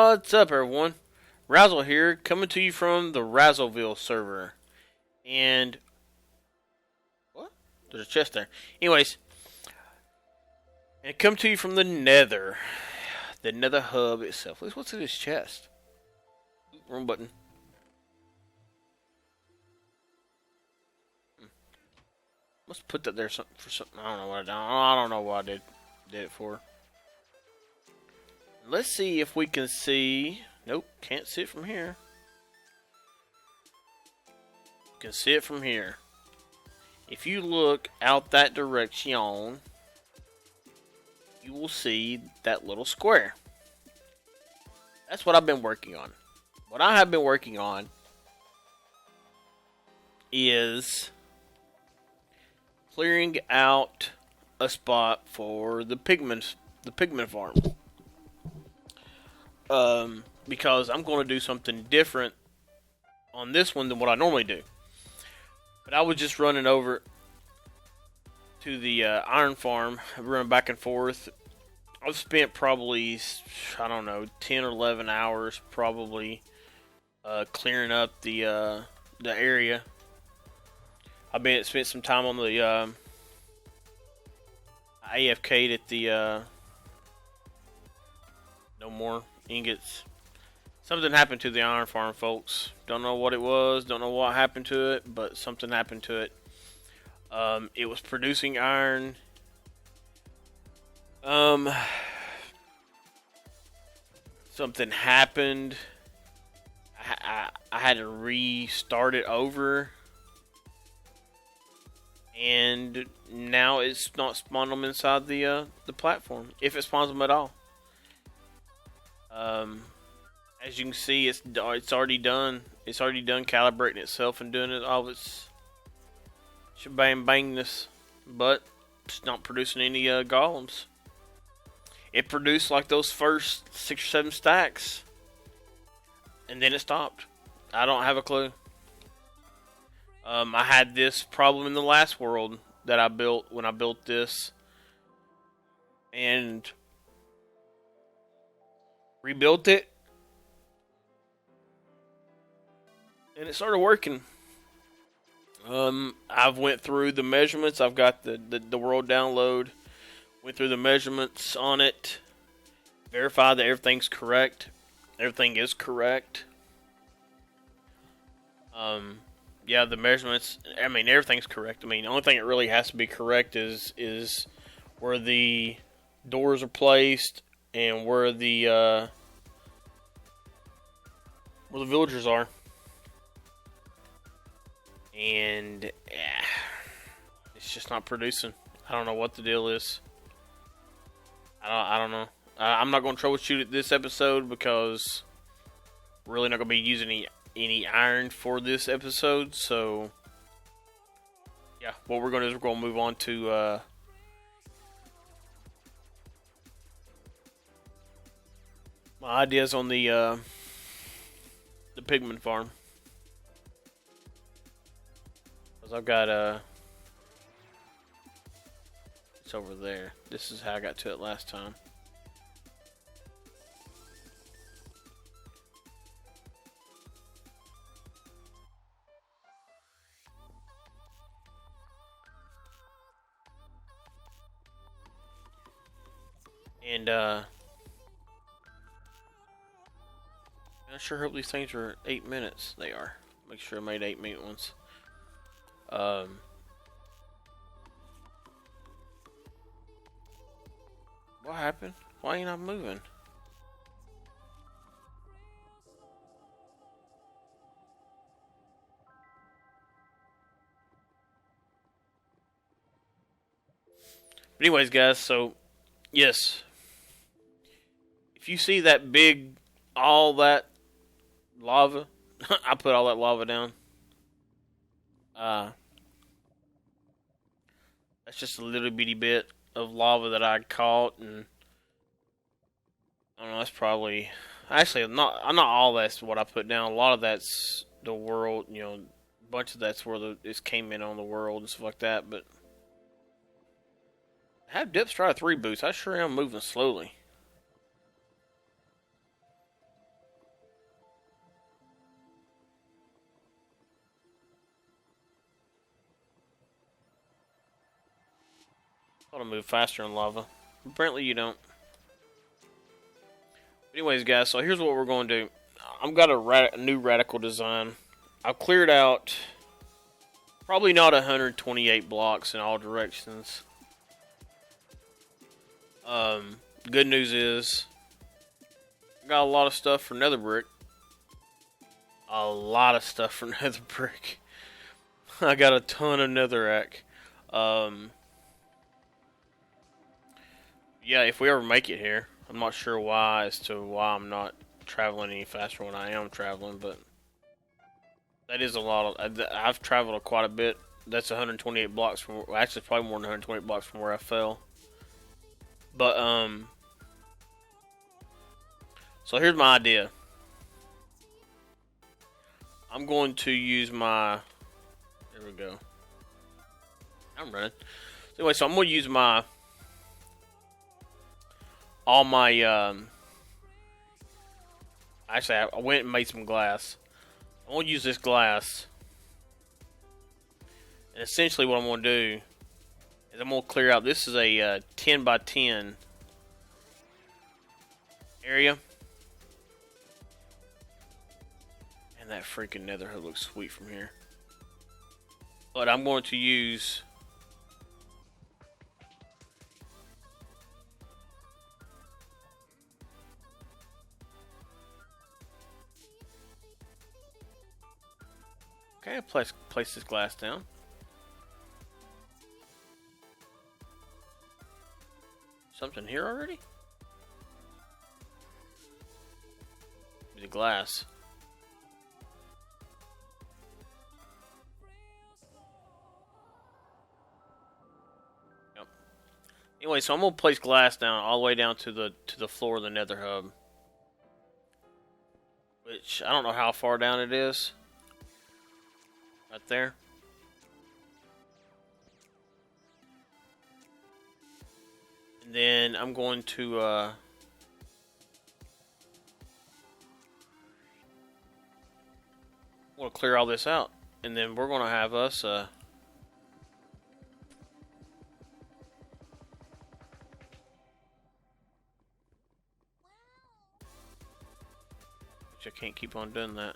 What's up, everyone? Razzle here, coming to you from the Razzleville server. And what? There's a chest there. Anyways, and come to you from the Nether hub itself. What's in this chest? Wrong button. Must put that there for something. I don't know what I did. I don't know what I did it for. Let's see if we can see. Nope, can't see it from here. Can see it from here. If you look out that direction, you will see that little square. That's what I've been working on. What I have been working on is clearing out a spot for the pigment farm. Because I'm going to do something different on this one than what I normally do. But I was just running over to the iron farm, running back and forth. I've spent probably, I don't know, 10 or 11 hours probably clearing up the area. I've spent some time on the AFK'd at the no more ingots. Something happened to the iron farm, folks. Don't know what it was. Don't know what happened to it, but something happened to it. It was producing iron. Something happened. I had to restart it over. And now it's not spawning them inside the platform, if it spawns them at all. As you can see, it's already done. It's already done calibrating itself and doing it all its shebang bangness, but it's not producing any golems. It produced like those first 6 or 7 stacks, and then it stopped. I don't have a clue. I had this problem in the last world that I built when I built this, and rebuilt it, and it started working. I've went through the measurements. I've got the world download. Went through the measurements on it. Verified that everything's correct. Everything is correct. Yeah, the measurements. I mean, everything's correct. I mean, the only thing that really has to be correct is where the doors are placed and where the villagers are. And it's just not producing. I don't know what the deal is. I don't know. I'm not going to troubleshoot it this episode because we're really not going to be using any iron for this episode. So yeah, what we're going to do is we're going to move on to my ideas on the pigment farm. Because I've got it's over there. This is how I got to it last time. And I sure hope these things are 8 minutes. They are. Make sure I made 8-minute ones. What happened? Why are you not moving? But anyways, guys, so yes, if you see that big, all that lava, I put all that lava down. That's just a little bitty bit of lava that I caught, and I don't know. That's probably actually not all. That's what I put down. A lot of that's the world. You know, a bunch of that's where this came in on the world and stuff like that. But have depth try 3 boosts. I sure am moving slowly. Thought I move faster in lava. Apparently you don't. Anyways, guys, so here's what we're going to do. I've got a new radical design. I've cleared out probably not 128 blocks in all directions. Good news is I got a lot of stuff for nether brick. A lot of stuff for nether brick. I got a ton of netherrack. Yeah, if we ever make it here, I'm not sure why as to why I'm not traveling any faster when I am traveling, but that is a lot of. I've traveled quite a bit. That's 128 blocks from. Well, actually, probably more than 128 blocks from where I fell. But so here's my idea. I'm going to use my. There we go. I'm running. Anyway, so I'm going to use my. All my. Actually, I went and made some glass. I'm going to use this glass. And essentially, what I'm going to do is I'm going to clear out. This is a 10 by 10 area. And that freaking nether hub looks sweet from here. But I'm going to use. Okay, place this glass down. Something here already? The glass. Yep. Anyway, so I'm gonna place glass down all the way down to the floor of the nether hub. Which I don't know how far down it is. Right there. And then I'm going to I'm going to clear all this out, and then we're going to have us which I can't keep on doing that.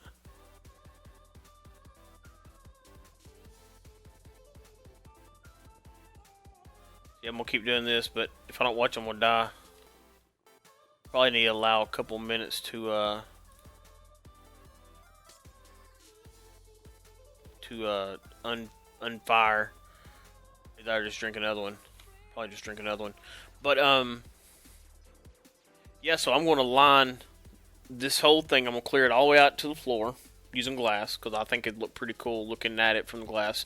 Yeah, I'm gonna keep doing this, but if I don't watch them, we'll die. Probably need to allow a couple minutes to unfire. Maybe I'll just drink another one. Probably just drink another one. But yeah. So I'm gonna line this whole thing. I'm gonna clear it all the way out to the floor using glass because I think it'd look pretty cool looking at it from the glass.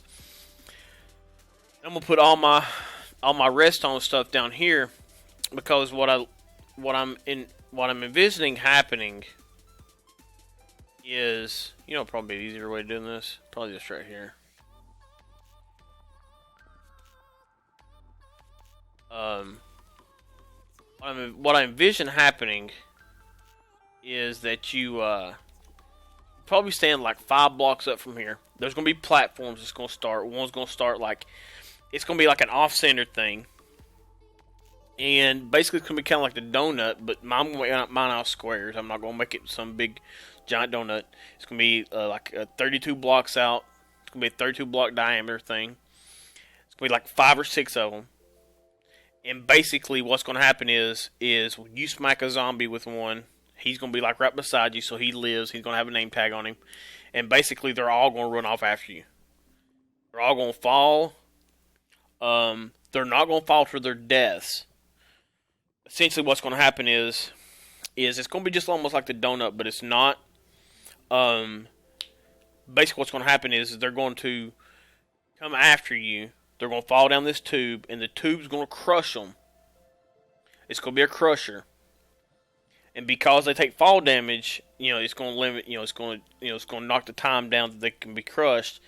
I'm gonna put all my redstone stuff down here because what I'm envisioning happening is, you know, probably an easier way of doing this. Probably just right here. What I envision happening is that you probably stand like 5 blocks up from here. There's gonna be platforms that's gonna start. One's gonna start like. It's going to be like an off-center thing. And basically it's going to be kind of like the donut, but I'm going to make mine out of squares. I'm not going to make it some big, giant donut. It's going to be like 32 blocks out. It's going to be a 32 block diameter thing. It's going to be like 5 or 6 of them. And basically what's going to happen is when you smack a zombie with one, he's going to be like right beside you, so he lives. He's going to have a name tag on him. And basically they're all going to run off after you. They're all going to fall. They're not going to fall to their deaths. Essentially, what's going to happen is it's going to be just almost like the donut, but it's not. Basically, what's going to happen is they're going to come after you. They're going to fall down this tube, and the tube's going to crush them. It's going to be a crusher, and because they take fall damage, you know, it's going to limit. You know, it's going to knock the time down that they can be crushed.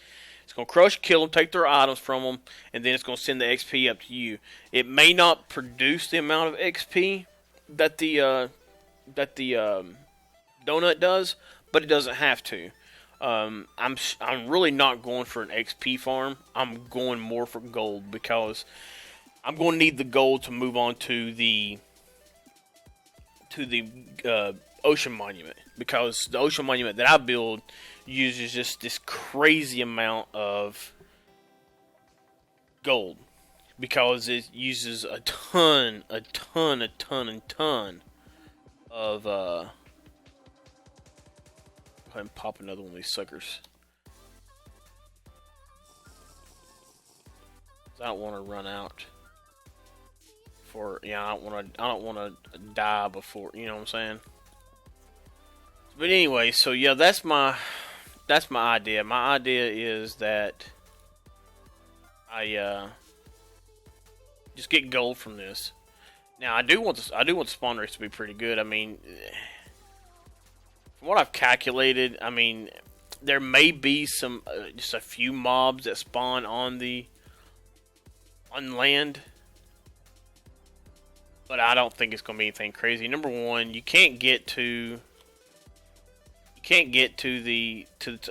It's going to crush, kill them, take their items from them, and then it's going to send the XP up to you. It may not produce the amount of XP that the donut does, but it doesn't have to. I'm really not going for an XP farm. I'm going more for gold because I'm going to need the gold to move on to the ocean monument, because the ocean monument that I build uses just this crazy amount of gold, because it uses a ton of go ahead and pop another one of these suckers. I don't want to run out. I don't want to die before, you know what I'm saying? But anyway, so yeah, that's my idea. My idea is that I just get gold from this. Now I do want the spawn rates to be pretty good. I mean, from what I've calculated, I mean, there may be some just a few mobs that spawn on land. But I don't think it's going to be anything crazy. Number one, you can't get to I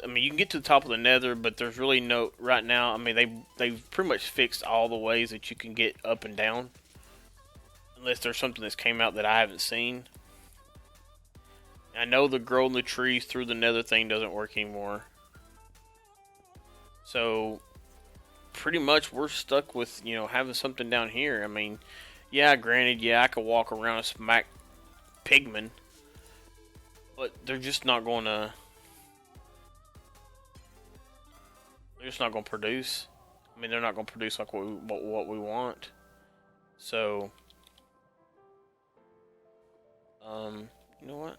mean, you can get to the top of the Nether, but there's really no right now. I mean, they've pretty much fixed all the ways that you can get up and down, unless there's something that's came out that I haven't seen. I know the growing the trees through the Nether thing doesn't work anymore. So pretty much we're stuck with, having something down here. I mean, yeah, granted, yeah, I could walk around and smack pigmen, but they're just not going to produce. I mean, they're not going to produce like what we want. So, you know what?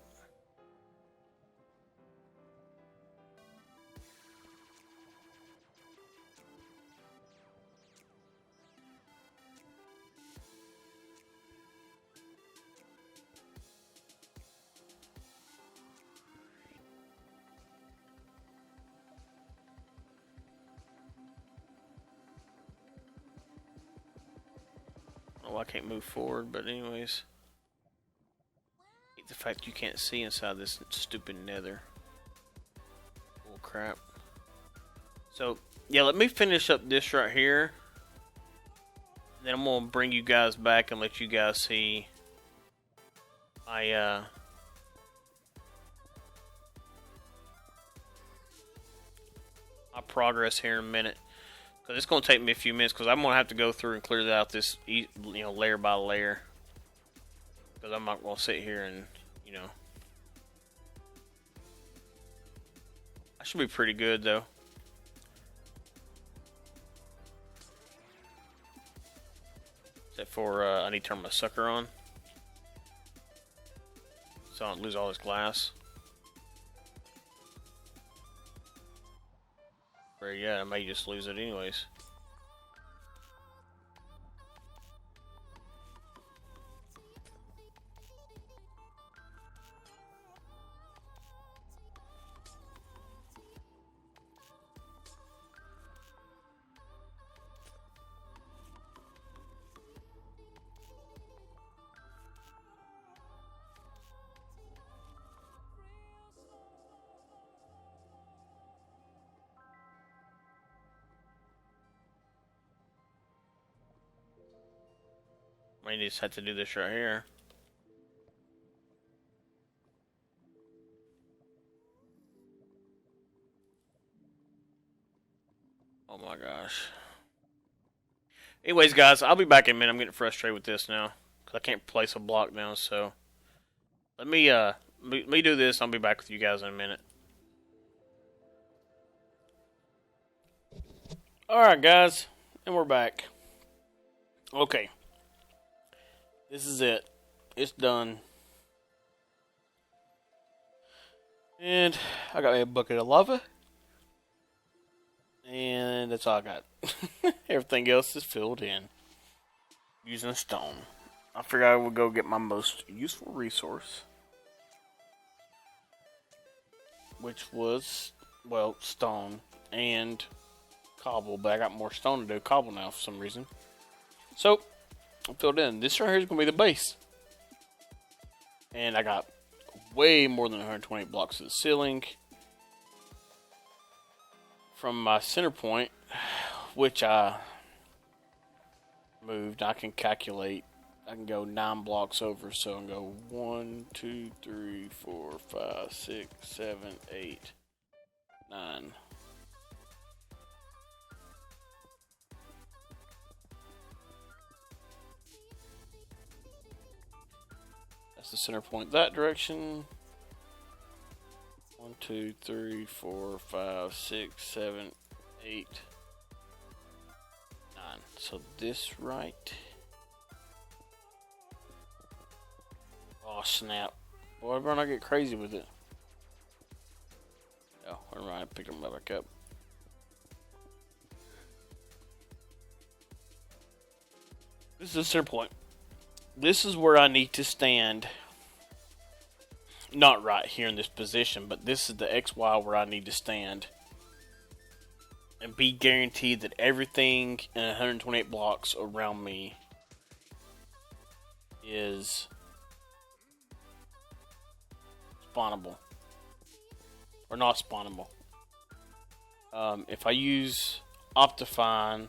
Oh, I can't move forward, but anyways. The fact you can't see inside this stupid Nether. Oh crap. So, yeah, let me finish up this right here. Then I'm going to bring you guys back and let you guys see my progress here in a minute. Because it's going to take me a few minutes, because I'm going to have to go through and clear out this, layer by layer. Because I'm not going to sit here and, I should be pretty good, though. Except for, I need to turn my sucker on. So I don't lose all this glass. Where, yeah, I may just lose it anyways. I just had to do this right here. Oh my gosh. Anyways, guys, I'll be back in a minute. I'm getting frustrated with this now, because I can't place a block now, so let me do this. I'll be back with you guys in a minute. Alright, guys, and we're back. Okay. This is it. It's done. And I got a bucket of lava. And that's all I got. Everything else is filled in. Using stone. I figured I would go get my most useful resource. Which was, well, stone and cobble. But I got more stone to do cobble now for some reason. So, I'm filled in. This right here is going to be the base. And I got way more than 120 blocks to the ceiling. From my center point, which I moved, I can calculate. I can go 9 blocks over, so I can go 1, 2, 3, 4, 5, 6, 7, 8, 9. That's the center point that direction. 1, 2, 3, 4, 5, 6, 7, 8, 9. So this right. Oh snap! Boy, better not get crazy with it. Oh, never mind. Pick them back up. This is the center point. This is where I need to stand. Not right here in this position, but this is the XY where I need to stand. And be guaranteed that everything in 128 blocks around me is spawnable. Or not spawnable. If I use Optifine,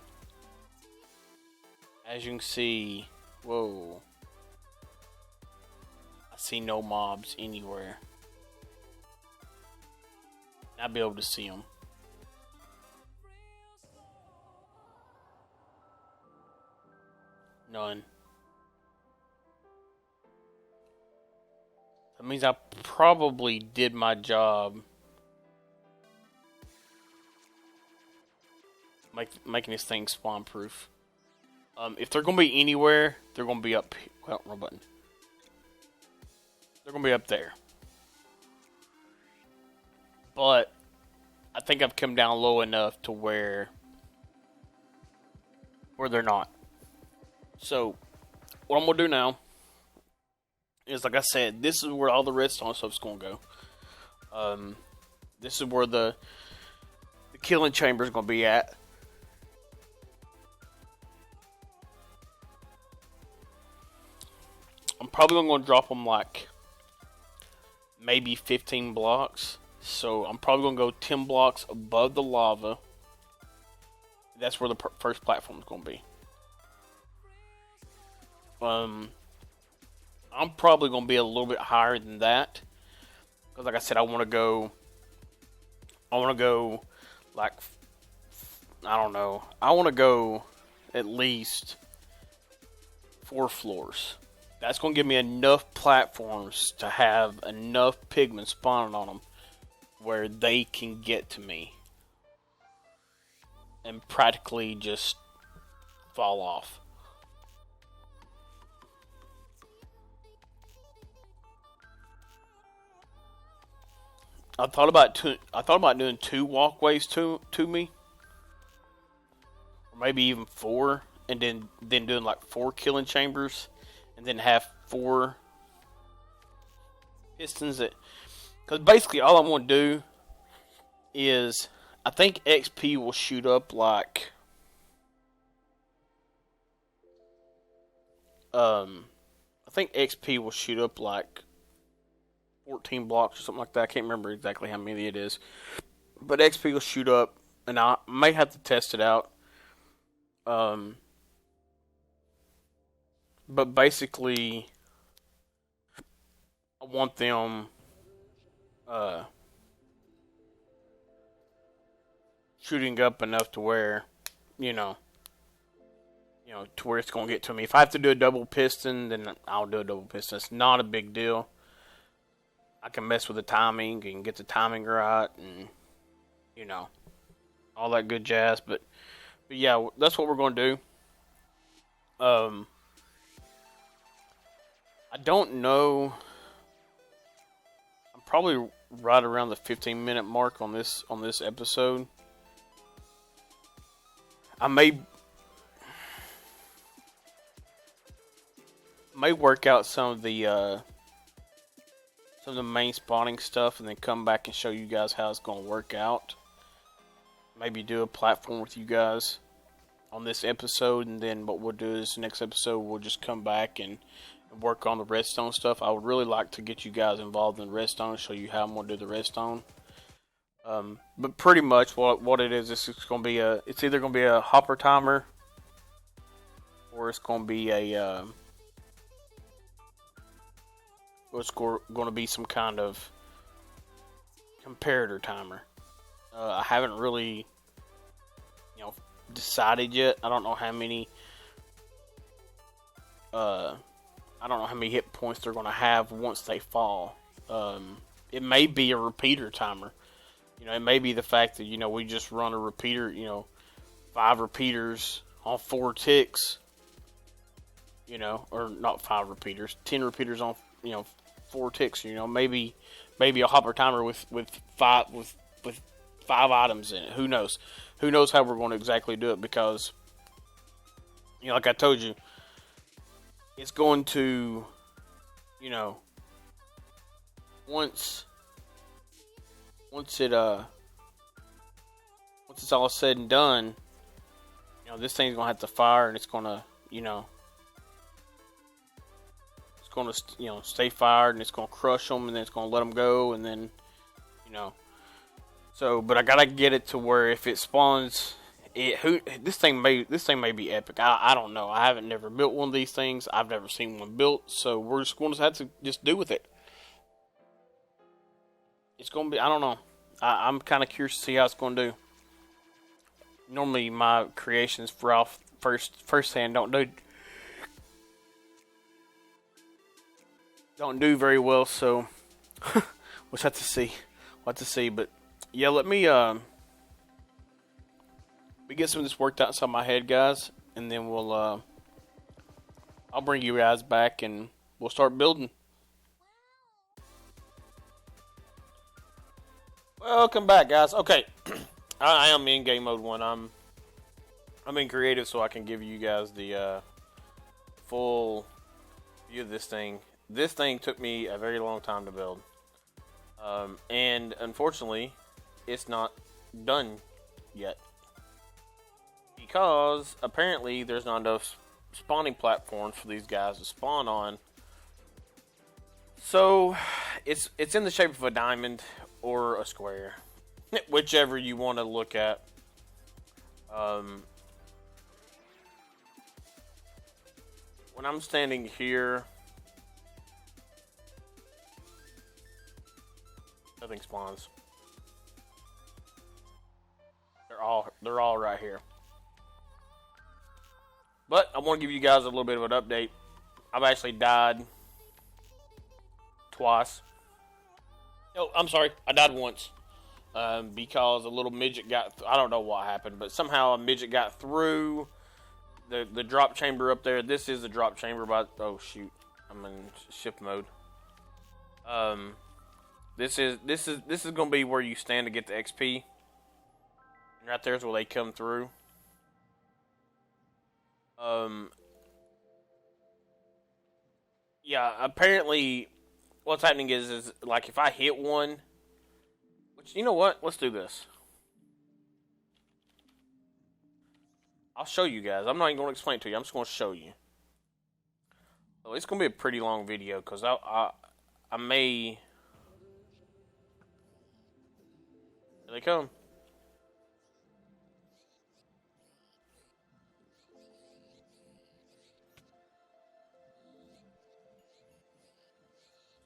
as you can see, whoa. I see no mobs anywhere. I'll be able to see them. None. That means I probably did my job making this thing spawn proof. If they're going to be anywhere, they're going to be up. Well, wrong button. They're going to be up there. But I think I've come down low enough to where they're not. So what I'm going to do now is, like I said, this is where all the redstone stuff's going to go. This is where the killing chamber is going to be at. I'm probably going to drop them like maybe 15 blocks. So I'm probably going to go 10 blocks above the lava. That's where the first platform is going to be. I'm probably going to be a little bit higher than that. Because like I said, I want to go like, I don't know. I want to go at least 4 floors. That's going to give me enough platforms to have enough pigmen spawning on them where they can get to me and practically just fall off. I thought about doing 2 walkways to me, or maybe even 4, and then doing like 4 killing chambers. And then have 4 pistons that, because basically all I'm going to do is, I think XP will shoot up like, I think XP will shoot up like 14 blocks or something like that. I can't remember exactly how many it is, but XP will shoot up, and I may have to test it out. But basically, I want them shooting up enough to where, you know, to where it's going to get to me. If I have to do a double piston, then I'll do a double piston. It's not a big deal. I can mess with the timing and get the timing right, and all that good jazz. But yeah, that's what we're going to do. I don't know. I'm probably right around the 15-minute mark on this episode. I may work out some of the main spawning stuff and then come back and show you guys how it's going to work out. Maybe do a platform with you guys on this episode, and then what we'll do is next episode we'll just come back and work on the redstone stuff. I would really like to get you guys involved in redstone, show you how I'm going to do the redstone. But pretty much what it is, it's going to be it's either going to be a hopper timer, or it's going to be a or it's going to be some kind of comparator timer. I haven't really, decided yet. I don't know how many. I don't know how many hit points they're going to have once they fall. It may be a repeater timer. It may be the fact that we just run a repeater. 5 repeaters on 4 ticks. Or not 5 repeaters, 10 repeaters on 4 ticks. Maybe a hopper timer with 5 items in it. Who knows? Who knows how we're going to exactly do it? Because like I told you, it's going to once it's all said and done, this thing's gonna have to fire, and it's gonna stay fired, and it's gonna crush them, and then it's gonna let them go, and then so, but I gotta get it to where if it spawns, this thing may be epic. I don't know. I haven't never built one of these things. I've never seen one built, so we're just going to have to just do with it. It's gonna be. I don't know. I'm kind of curious to see how it's gonna do. Normally, my creations for off first hand don't do very well. So we'll have to see. We'll have to see. But yeah, let me get some of this worked out inside my head, guys, and then I'll bring you guys back and we'll start building. Welcome back, guys. Okay, I am in game mode 1. I'm in creative, so I can give you guys the full view of this thing. This thing took me a very long time to build, and unfortunately, it's not done yet because apparently there's not enough spawning platforms for these guys to spawn on. So it's in the shape of a diamond or a square, whichever you want to look at. When I'm standing here, nothing spawns. They're all right here. But I want to give you guys a little bit of an update. I've actually died twice. Oh, I'm sorry. I died once. Because a little midget I don't know what happened, but somehow a midget got through the drop chamber up there. This is the drop chamber, oh shoot, I'm in shift mode. This is gonna be where you stand to get the XP. And right there's where they come through. Yeah, apparently what's happening is like if I hit one, which, you know what? Let's do this. I'll show you guys. I'm not even going to explain it to you. I'm just going to show you. So it's going to be a pretty long video because I may. Here they come.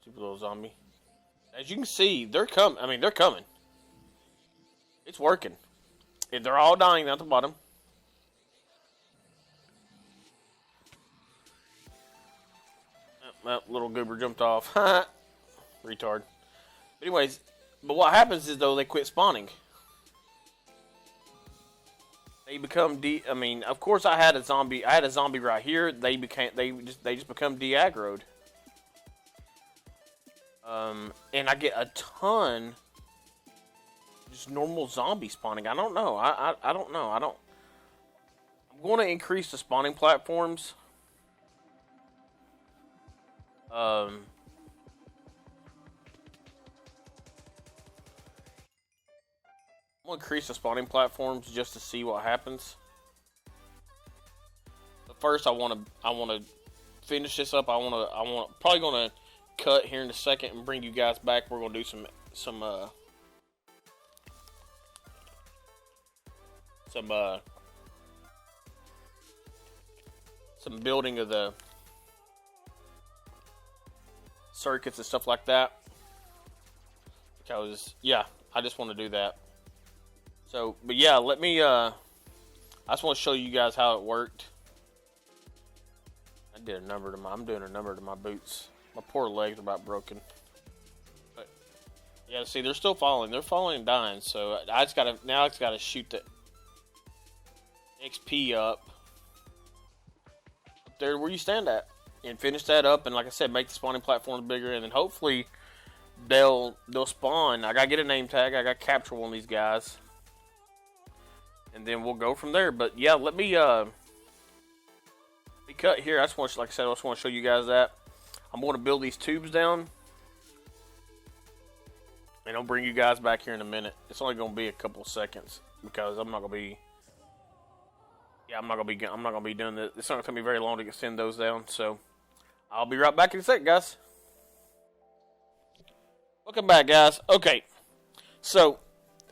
Stupid little zombie. As you can see, they're coming. I mean, they're coming. It's working. They're all dying at the bottom. That little goober jumped off. Retard. Anyways, but what happens is, though, they quit spawning. They become I mean, of course, I had a zombie right here. They just become de-aggroed. And I get a ton just normal zombie spawning. I don't know. I don't know. I'm going to increase the spawning platforms. I'm going to increase the spawning platforms just to see what happens. But first, I want to finish this up. Probably going to cut here in a second and bring you guys back. We're gonna do some some building of the circuits and stuff like that. Because, yeah, I just want to do that. So, but yeah, let me, I just want to show you guys how it worked. I'm doing a number to my boots. My poor legs are about broken. But, yeah, see, they're still falling. They're falling and dying. So, I just gotta shoot the XP up there where you stand at. And finish that up, and like I said, make the spawning platforms bigger, and then hopefully they'll spawn. I gotta get a name tag. I gotta capture one of these guys, and then we'll go from there. But yeah, let me cut here. I just want, like I said, I just want to show you guys that I'm going to build these tubes down, and I'll bring you guys back here in a minute. It's only going to be a couple of seconds because I'm not gonna be. Yeah, I'm not gonna be doing this. It's not gonna take me very long to send those down. So. I'll be right back in a sec, guys. Welcome back, guys. Okay, so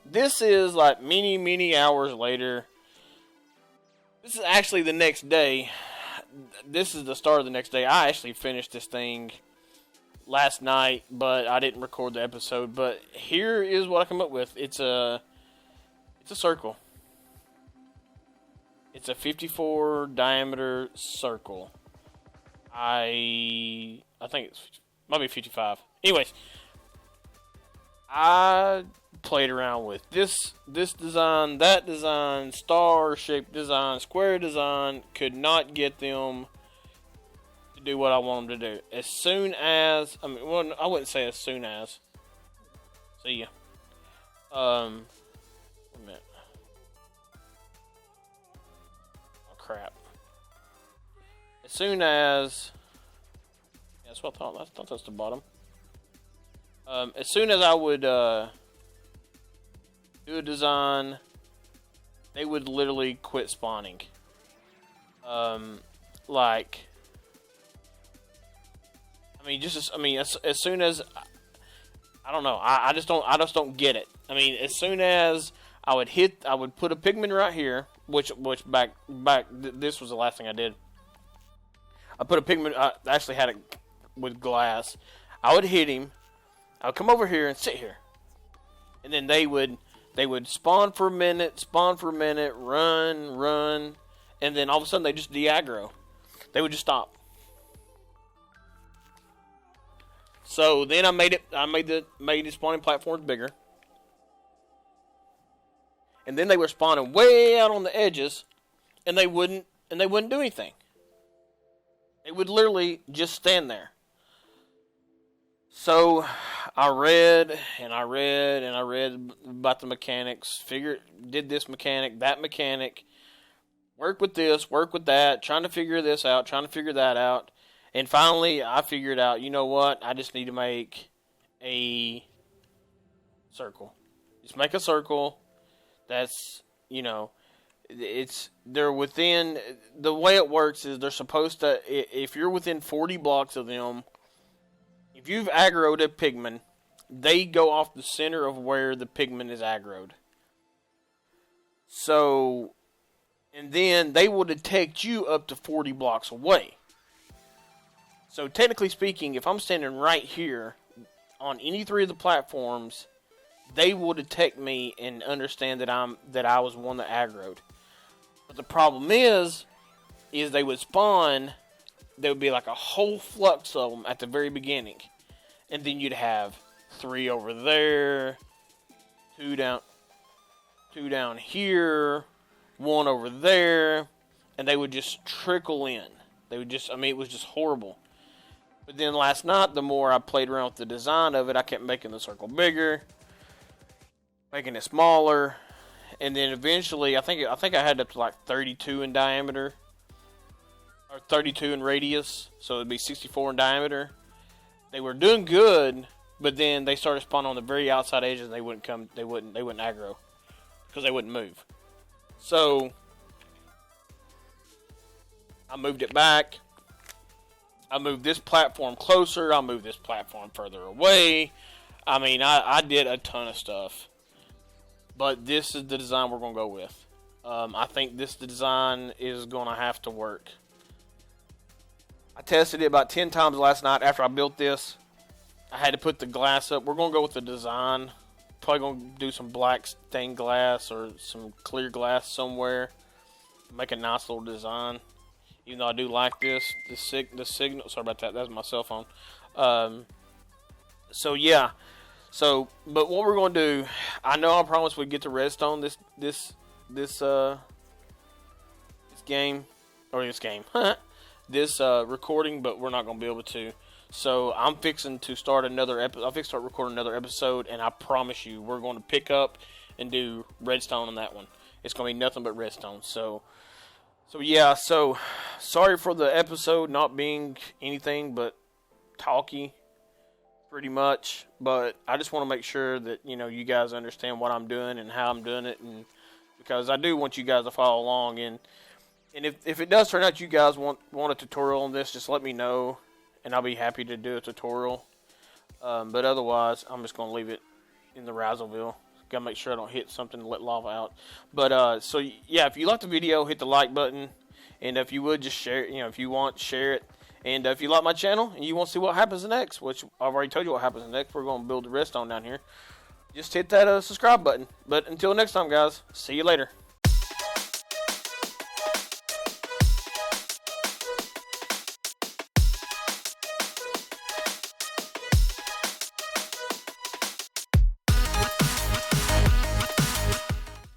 this is like many hours later. This is actually the next day. This is the start of the next day. I actually finished this thing last night, but I didn't record the episode. But here is what I come up with. It's a circle. It's a 54 diameter circle. I think it might be 55. Anyways, I played around with this design, that design, star-shaped design, square design. Could not get them to do what I want them to do. As soon as, well, I wouldn't say as soon as. See ya. Wait a minute. Oh crap. As soon as, yeah, that's what I thought. I thought that's the bottom. As soon as I would do a design, they would literally quit spawning. Like, as soon as, I don't know. I just don't get it. I mean, as soon as I would put a pigment right here, which this was the last thing I did. I put a pigment, I actually had it with glass. I would hit him. I would come over here and sit here. And then they would spawn for a minute, run, and then all of a sudden they just de-aggro. They would just stop. So then I made the spawning platforms bigger. And then they were spawning way out on the edges, and they wouldn't do anything. They would literally just stand there. So I read about the mechanics, did this mechanic, that mechanic, work with this, work with that, trying to figure this out, trying to figure that out. And finally I figured out, you know what, I just need to make a circle. Just make a circle that's, they're within, the way it works is they're supposed to, if you're within 40 blocks of them, if you've aggroed a pigman, they go off the center of where the pigman is aggroed. So, and then they will detect you up to 40 blocks away. So technically speaking, if I'm standing right here on any three of the platforms, they will detect me and understand that I was one that aggroed. But the problem is they would spawn. There would be like a whole flux of them at the very beginning, and then you'd have 3 over there, 2 down here, 1 over there, and they would just trickle in. They would just, it was just horrible. But then last night, the more I played around with the design of it, I kept making the circle bigger, making it smaller, and then eventually, I think I had up to like 32 in diameter, or 32 in radius, so it'd be 64 in diameter. They were doing good, but then they started spawning on the very outside edges, and they wouldn't aggro, because they wouldn't move. So I moved it back. I moved this platform closer. I moved this platform further away. I did a ton of stuff. But this is the design we're going to go with. I think this design is going to have to work. I tested it about 10 times last night after I built this. I had to put the glass up. We're going to go with the design. Probably going to do some black stained glass or some clear glass somewhere. Make a nice little design. Even though I do like this. The signal. Sorry about that. That's my cell phone. So, yeah. So, but what we're going to do, I know I promised we'd get to redstone this game. Or this game. This recording, but we're not going to be able to. So I'm fixing to start another episode. I'm fixing to start recording another episode, and I promise you, we're going to pick up and do redstone on that one. It's going to be nothing but redstone. So yeah. So sorry for the episode not being anything but talky, pretty much. But I just want to make sure that you guys understand what I'm doing and how I'm doing it, and because I do want you guys to follow along. And if it does turn out you guys want a tutorial on this, just let me know. And I'll be happy to do a tutorial. But otherwise, I'm just going to leave it in the Razzleville. Got to make sure I don't hit something and let lava out. But, so, yeah, if you like the video, hit the like button. And if you would, just share it. If you want, share it. And if you like my channel and you want to see what happens next, which I've already told you what happens next. We're going to build the redstone down here. Just hit that subscribe button. But until next time, guys, see you later.